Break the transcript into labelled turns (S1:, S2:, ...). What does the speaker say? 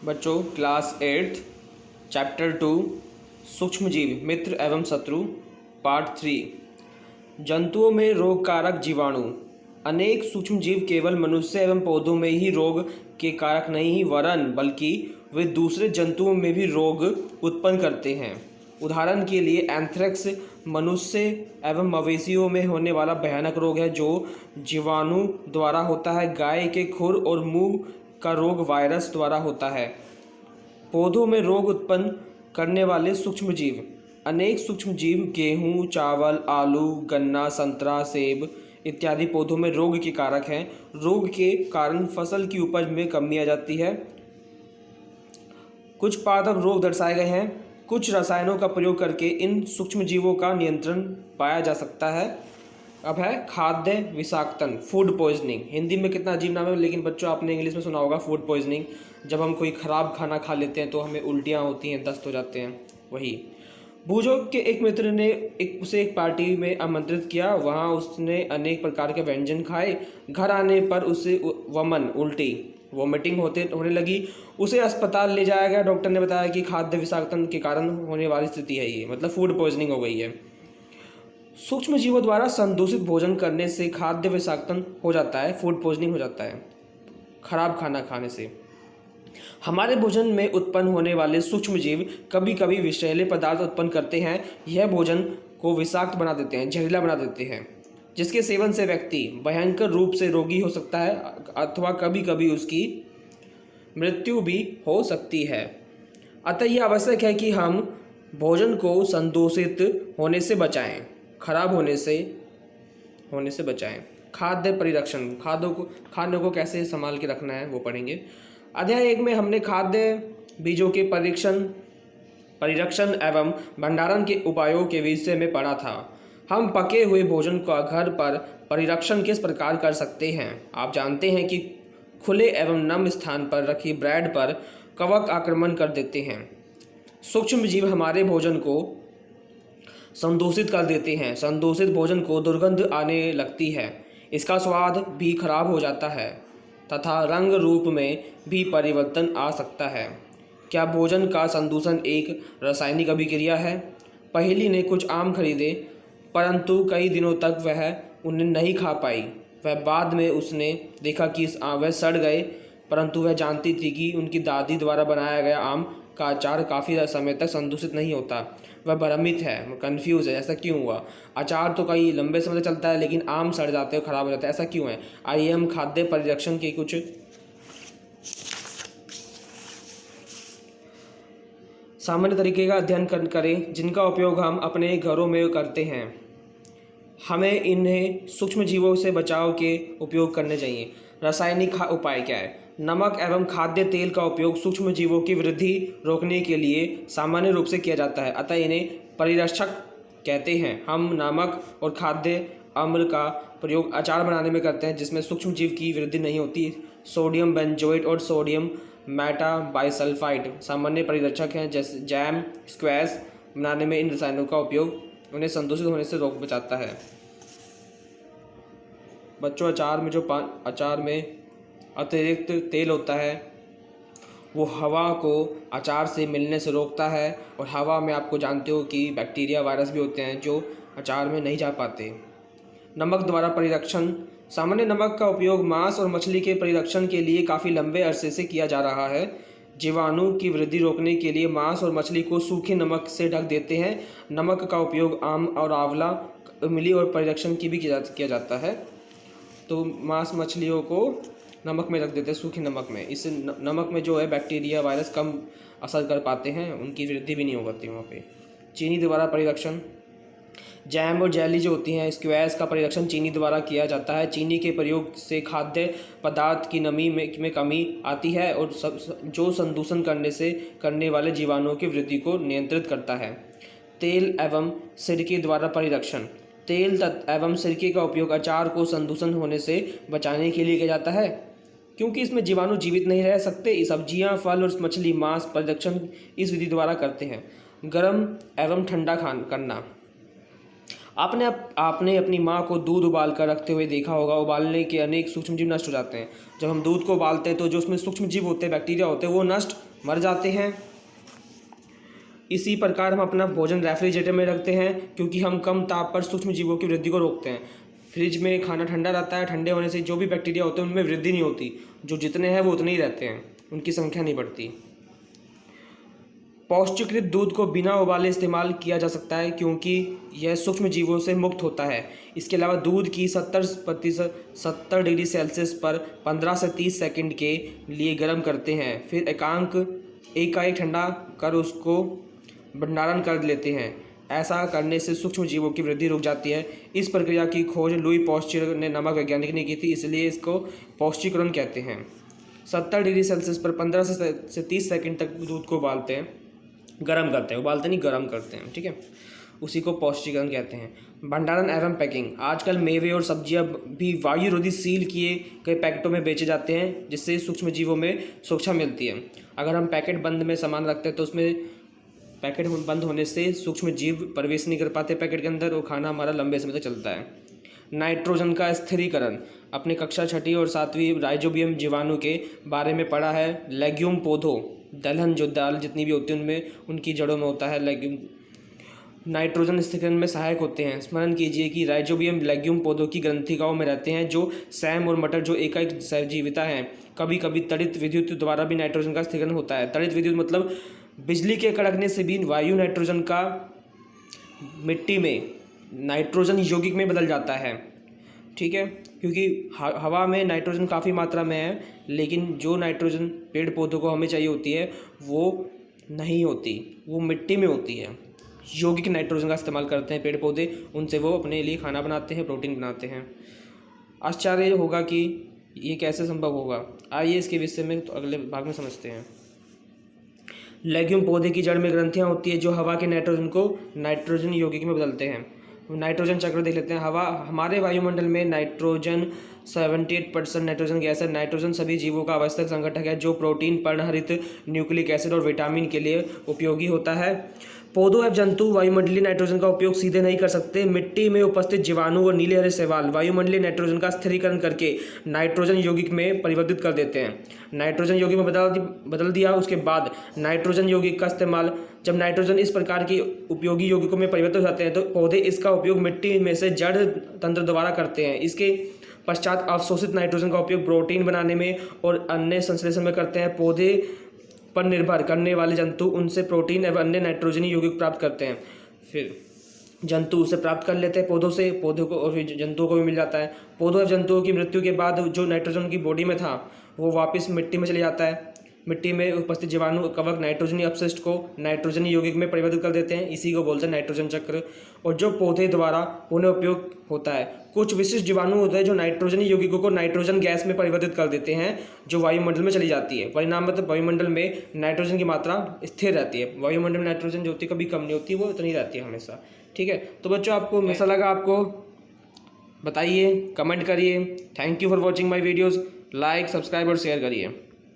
S1: बच्चों class 8th chapter 2 सूक्ष्मजीव मित्र एवं शत्रु पार्ट 3। जंतुओं में रोगकारक जीवाणु। अनेक सूक्ष्मजीव केवल मनुष्य एवं पौधों में ही रोग के कारक नहीं वरन बल्कि वे दूसरे जंतुओं में भी रोग उत्पन्न करते हैं। उदाहरण के लिए एंथ्रेक्स मनुष्य एवं मवेशियों में होने वाला भयानक रोग है जो जीवाणु द्वारा होता है। गाय के खुर और मुंह का रोग वायरस द्वारा होता है। पौधों में रोग उत्पन्न करने वाले सूक्ष्मजीव। अनेक सूक्ष्मजीव गेहूं, चावल, आलू, गन्ना, संतरा, सेब इत्यादि पौधों में रोग के कारक हैं। रोग के कारण फसल की उपज में कमी आ जाती है। कुछ पादप रोग दर्शाए गए हैं। कुछ रसायनों का प्रयोग करके इन सूक्ष्मजीवों का नियंत्रण पाया जा सकता है। अब है खाद्य विषाक्तन, फूड पॉइजनिंग। हिंदी में कितना अजीब नाम है, लेकिन बच्चों आपने इंग्लिश में सुना होगा फूड पॉइजनिंग। जब हम कोई ख़राब खाना खा लेते हैं तो हमें उल्टियाँ होती हैं, दस्त हो जाते हैं। वही भूजोग के एक मित्र ने उसे एक पार्टी में आमंत्रित किया। वहाँ उसने अनेक प्रकार के व्यंजन खाए। घर आने पर उसे वोमिटिंग होने लगी। उसे अस्पताल ले जाया गया। डॉक्टर ने बताया कि खाद्य विषाक्तन के कारण होने वाली स्थिति है, ये मतलब फूड पॉइजनिंग हो गई है। सूक्ष्म जीवों द्वारा संदूषित भोजन करने से खाद्य विषाक्तन हो जाता है, फूड पॉइजनिंग हो जाता है। खराब खाना खाने से हमारे भोजन में उत्पन्न होने वाले सूक्ष्म जीव कभी कभी विषैले पदार्थ उत्पन्न करते हैं। यह भोजन को विषाक्त बना देते हैं, जहरीला बना देते हैं, जिसके सेवन से व्यक्ति भयंकर रूप से रोगी हो सकता है अथवा कभी कभी उसकी मृत्यु भी हो सकती है। अतः यह आवश्यक है कि हम भोजन को संदूषित होने से बचाएं, खराब होने से बचाएं। खाद्य परिरक्षण, खाद्य को कैसे संभाल के रखना है वो पढ़ेंगे। अध्याय 1 में हमने खाद्य बीजों के परिरक्षण एवं भंडारण के उपायों के विषय में पढ़ा था। हम पके हुए भोजन का घर पर परिरक्षण किस प्रकार कर सकते हैं। आप जानते हैं कि खुले एवं नम स्थान पर रखी ब्रेड पर कवक आक्रमण कर देते हैं। सूक्ष्म जीव हमारे भोजन को संदूषित कर देते हैं। संदूषित भोजन को दुर्गंध आने लगती है, इसका स्वाद भी खराब हो जाता है तथा रंग रूप में भी परिवर्तन आ सकता है। क्या भोजन का संदूषण एक रासायनिक अभिक्रिया है? पहेली ने कुछ आम खरीदे, परंतु कई दिनों तक वह उन्हें नहीं खा पाई। वह बाद में उसने देखा कि वह सड़ गए, परंतु वह जानती थी कि उनकी दादी द्वारा बनाया गया आम का अचार काफ़ी समय तक संदूषित नहीं होता। वह भ्रमित है, कंफ्यूज है, ऐसा क्यों हुआ? अचार तो कई लंबे समय तक चलता है, लेकिन आम सड़ जाते हैं, खराब हो जाते हैं, ऐसा क्यों है? आइए हम खाद्य परिरक्षण के कुछ सामान्य तरीके का अध्ययन करें जिनका उपयोग हम अपने घरों में करते हैं। हमें इन्हें सूक्ष्म जीवों से बचाव के उपयोग करने चाहिए। रासायनिक उपाय क्या है? नमक एवं खाद्य तेल का उपयोग सूक्ष्म जीवों की वृद्धि रोकने के लिए सामान्य रूप से किया जाता है, अतः इन्हें परिरक्षक कहते हैं। हम नमक और खाद्य अम्ल का प्रयोग अचार बनाने में करते हैं जिसमें सूक्ष्म जीव की वृद्धि नहीं होती। सोडियम बेंजोएट और सोडियम मेटाबाइसल्फाइड सामान्य परिरक्षक हैं। जैसे जैम, स्क्वैश बनाने में इन रसायनों का उपयोग उन्हें संदूषित होने से रोक बचाता है। बच्चों अचार में अतिरिक्त तेल होता है, वो हवा को अचार से मिलने से रोकता है, और हवा में आपको जानते हो कि बैक्टीरिया, वायरस भी होते हैं जो अचार में नहीं जा पाते। नमक द्वारा परिरक्षण। सामान्य नमक का उपयोग मांस और मछली के परिरक्षण के लिए काफ़ी लंबे अरसे से किया जा रहा है। जीवाणु की वृद्धि रोकने के लिए मांस और मछली को सूखे नमक से ढक देते हैं। नमक का उपयोग आम और आंवला, इमली और परिरक्षण की भी किया जाता है। तो मांस मछलियों को नमक में रख देते हैं, सूखे नमक में। इससे नमक में जो है बैक्टीरिया, वायरस कम असर कर पाते हैं, उनकी वृद्धि भी नहीं हो पाती वहाँ पे। चीनी द्वारा परिरक्षण। जैम और जेली जो होती हैं, स्क्वैश का परिरक्षण चीनी द्वारा किया जाता है। चीनी के प्रयोग से खाद्य पदार्थ की नमी में कमी आती है और जो संदूषण करने वाले जीवाणुओं की वृद्धि को नियंत्रित करता है। तेल एवं सिरके द्वारा परिरक्षण। तेल एवं सिरके का उपयोग अचार को संदूषण होने से बचाने के लिए किया जाता है, क्योंकि इसमें जीवाणु जीवित नहीं रह सकते। सब्जियां, फल और मछली मांस परिरक्षण इस विधि द्वारा करते हैं। गर्म एवं ठंडा करना। आपने अपनी माँ को दूध उबाल कर रखते हुए देखा होगा। उबालने के अनेक सूक्ष्म जीव नष्ट हो जाते हैं। जब हम दूध को उबालते हैं तो जो उसमें सूक्ष्म जीव होते हैं, बैक्टीरिया होते हैं, वो नष्ट मर जाते हैं। इसी प्रकार हम अपना भोजन रेफ्रिजरेटर में रखते हैं क्योंकि हम कम ताप पर सूक्ष्म जीवों की वृद्धि को रोकते हैं। फ्रिज में खाना ठंडा रहता है, ठंडे होने से जो भी बैक्टीरिया होते हैं उनमें वृद्धि नहीं होती, जो जितने हैं वो उतने ही रहते हैं, उनकी संख्या नहीं बढ़ती। पौष्टिकृत दूध को बिना उबाले इस्तेमाल किया जा सकता है क्योंकि यह सूक्ष्म जीवों से मुक्त होता है। इसके अलावा दूध की 70 डिग्री सेल्सियस पर 15 से 30 सेकंड के लिए गर्म करते हैं, फिर एकाएक ठंडा कर उसको भंडारण कर लेते हैं। ऐसा करने से सूक्ष्म जीवों की वृद्धि रुक जाती है। इस प्रक्रिया की खोज लुई पॉस्चर ने नामक वैज्ञानिक ने की थी, इसलिए इसको पौष्टिकरण कहते हैं। 70 डिग्री सेल्सियस पर 15 से 30 सेकंड तक दूध को उबालते हैं, गर्म करते हैं, उबालते नहीं गर्म करते हैं, ठीक है, उसी को पौष्टिकरण कहते हैं। भंडारण एवं पैकिंग। आजकल मेवे और सब्जियां भी वायु रोधी सील किए गए पैकेटों में बेचे जाते हैं, जिससे सूक्ष्म जीवों में सुरक्षा मिलती है। अगर हम पैकेट बंद में सामान रखते हैं तो उसमें पैकेट बंद होने से सूक्ष्म जीव प्रवेश नहीं कर पाते पैकेट के अंदर और खाना हमारा लंबे समय तक चलता है। नाइट्रोजन का स्थिरीकरण। अपने कक्षा 6वीं और 7वीं राइजोबियम जीवाणु के बारे में पढ़ा है। लेग्यूम पौधों, दलहन जो दाल जितनी भी होती है उनमें, उनकी जड़ों में होता है लेग्यूम, नाइट्रोजन स्थिरीकरण में सहायक होते हैं। स्मरण कीजिए कि राइजोबियम लेग्यूम पौधों की ग्रंथिकाओं में रहते हैं, जो सैम और मटर जो एकाएक सहजीविता हैं। कभी कभी तड़ित विद्युत द्वारा भी नाइट्रोजन का स्थिरीकरण होता है। तड़ित विद्युत मतलब बिजली के कड़कने से भी वायु नाइट्रोजन का मिट्टी में नाइट्रोजन यौगिक में बदल जाता है, ठीक है, क्योंकि हवा में नाइट्रोजन काफ़ी मात्रा में है, लेकिन जो नाइट्रोजन पेड़ पौधों को हमें चाहिए होती है वो नहीं होती, वो मिट्टी में होती है। यौगिक नाइट्रोजन का इस्तेमाल करते हैं पेड़ पौधे, उनसे वो अपने लिए खाना बनाते हैं, प्रोटीन बनाते हैं। आश्चर्य होगा कि ये कैसे संभव होगा। आइए इसके विषय में तो अगले भाग में समझते हैं। लेग्यूम पौधे की जड़ में ग्रंथियां होती है जो हवा के नाइट्रोजन को नाइट्रोजन यौगिक में बदलते हैं। नाइट्रोजन चक्र देख लेते हैं। हमारे वायुमंडल में नाइट्रोजन 78% नाइट्रोजन गैस है। नाइट्रोजन सभी जीवों का आवश्यक संघटक है जो प्रोटीन, पर्णहरित, न्यूक्लिक एसिड और विटामिन के लिए उपयोगी होता है। पौधों एवं जंतु वायुमंडलीय नाइट्रोजन का उपयोग सीधे नहीं कर सकते। मिट्टी में उपस्थित जीवाणु और नीले हरे शैवाल वायुमंडलीय नाइट्रोजन का स्थिरीकरण करके नाइट्रोजन यौगिक में परिवर्तित कर देते हैं। नाइट्रोजन यौगिक में बदल दिया, उसके बाद नाइट्रोजन यौगिक का इस्तेमाल, जब नाइट्रोजन इस प्रकार की उपयोगी यौगिकों में परिवर्तित हो जाते हैं तो पौधे इसका उपयोग मिट्टी में से जड़ तंत्र द्वारा करते हैं। इसके पश्चात अवशोषित नाइट्रोजन का उपयोग प्रोटीन बनाने में और अन्य संश्लेषण में करते हैं। पौधे पर निर्भर करने वाले जंतु उनसे प्रोटीन एवं अन्य नाइट्रोजनी यौगिक प्राप्त करते हैं। फिर जंतु उसे प्राप्त कर लेते हैं पौधों से, पौधों को और फिर जंतुओं को भी मिल जाता है। पौधों और जंतुओं की मृत्यु के बाद जो नाइट्रोजन की बॉडी में था वो वापस मिट्टी में चले जाता है। मिट्टी में उपस्थित जीवाणु कवक नाइट्रोजनी अपशिष्ट को नाइट्रोजनी यौगिक में परिवर्तित कर देते हैं। इसी को बोलते हैं नाइट्रोजन चक्र। और जो पौधे द्वारा उन्हें उपयोग होता है, कुछ विशिष्ट जीवाणु होते हैं जो नाइट्रोजनी यौगिकों को नाइट्रोजन गैस में परिवर्तित कर देते हैं जो वायुमंडल में चली जाती है। परिणाम मतलब वायुमंडल में नाइट्रोजन की मात्रा स्थिर रहती है। वायुमंडल में नाइट्रोजन जो होती है कभी कम नहीं होती, वो इतनी रहती है हमेशा, ठीक है। तो बच्चों आपको कैसा लगा, आपको बताइए, कमेंट करिए। Thank you for watching my videos. Like, subscribe और शेयर करिए।